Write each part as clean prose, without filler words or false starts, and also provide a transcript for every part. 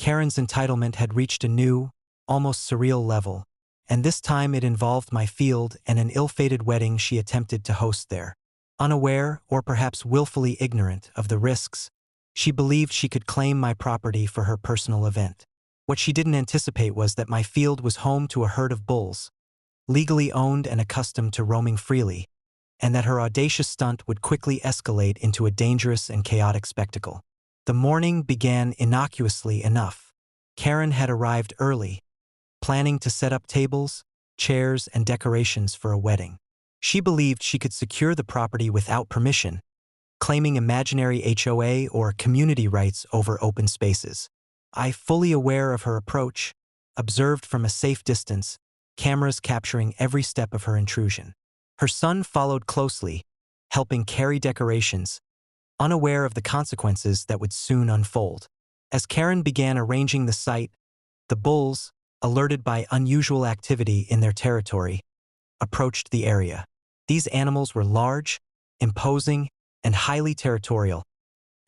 Karen's entitlement had reached a new, almost surreal level, and this time it involved my field and an ill-fated wedding she attempted to host there. Unaware, or perhaps willfully ignorant, of the risks, she believed she could claim my property for her personal event. What she didn't anticipate was that my field was home to a herd of bulls, legally owned and accustomed to roaming freely, and that her audacious stunt would quickly escalate into a dangerous and chaotic spectacle. The morning began innocuously enough. Karen had arrived early, planning to set up tables, chairs, and decorations for a wedding. She believed she could secure the property without permission, claiming imaginary HOA or community rights over open spaces. I, fully aware of her approach, observed from a safe distance, cameras capturing every step of her intrusion. Her son followed closely, helping carry decorations, unaware of the consequences that would soon unfold. As Karen began arranging the site, the bulls, alerted by unusual activity in their territory, approached the area. These animals were large, imposing, and highly territorial,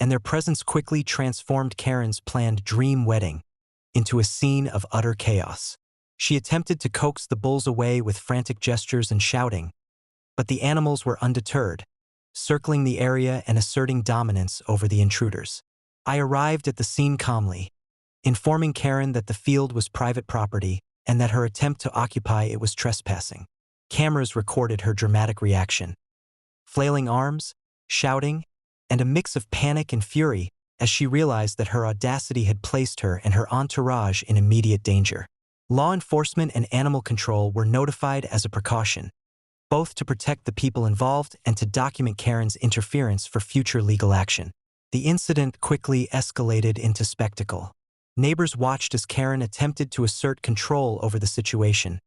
and their presence quickly transformed Karen's planned dream wedding into a scene of utter chaos. She attempted to coax the bulls away with frantic gestures and shouting, but the animals were undeterred, circling the area and asserting dominance over the intruders. I arrived at the scene calmly, informing Karen that the field was private property and that her attempt to occupy it was trespassing. Cameras recorded her dramatic reaction, flailing arms, shouting, and a mix of panic and fury as she realized that her audacity had placed her and her entourage in immediate danger. Law enforcement and animal control were notified as a precaution, both to protect the people involved and to document Karen's interference for future legal action. The incident quickly escalated into spectacle. Neighbors watched as Karen attempted to assert control over the situation,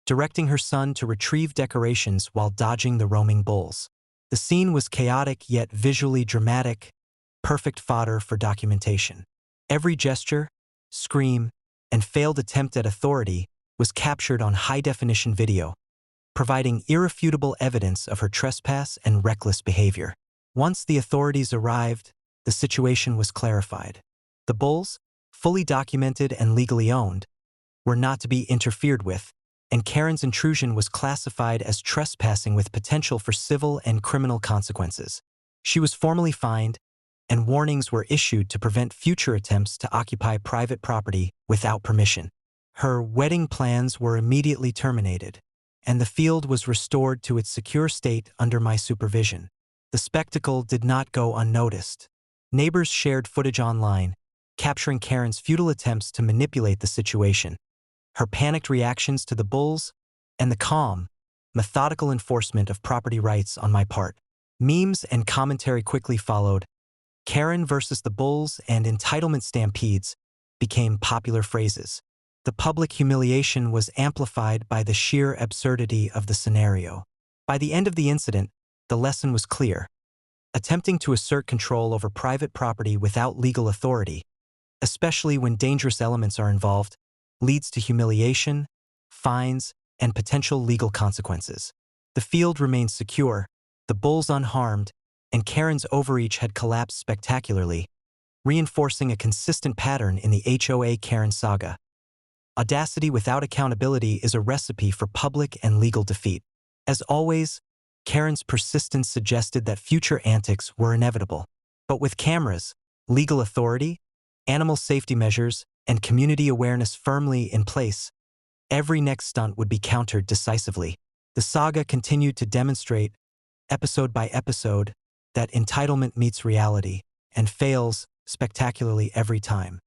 directing her son to retrieve decorations while dodging the roaming bulls. The scene was chaotic yet visually dramatic, perfect fodder for documentation. Every gesture, scream, and failed attempt at authority was captured on high-definition video, providing irrefutable evidence of her trespass and reckless behavior. Once the authorities arrived, the situation was clarified. The bulls, fully documented and legally owned, were not to be interfered with, and Karen's intrusion was classified as trespassing with potential for civil and criminal consequences. She was formally fined, and warnings were issued to prevent future attempts to occupy private property without permission. Her wedding plans were immediately terminated, and the field was restored to its secure state under my supervision. The spectacle did not go unnoticed. Neighbors shared footage online, capturing Karen's futile attempts to manipulate the situation, her panicked reactions to the bulls, and the calm, methodical enforcement of property rights on my part. Memes and commentary quickly followed. Karen versus the bulls and entitlement stampedes became popular phrases. The public humiliation was amplified by the sheer absurdity of the scenario. By the end of the incident, the lesson was clear. Attempting to assert control over private property without legal authority, especially when dangerous elements are involved, leads to humiliation, fines, and potential legal consequences. The field remained secure, the bulls unharmed, and Karen's overreach had collapsed spectacularly, reinforcing a consistent pattern in the HOA Karen saga. Audacity without accountability is a recipe for public and legal defeat. As always, Karen's persistence suggested that future antics were inevitable. But with cameras, legal authority, animal safety measures, and community awareness firmly in place, every next stunt would be countered decisively. The saga continued to demonstrate, episode by episode, that entitlement meets reality and fails spectacularly every time.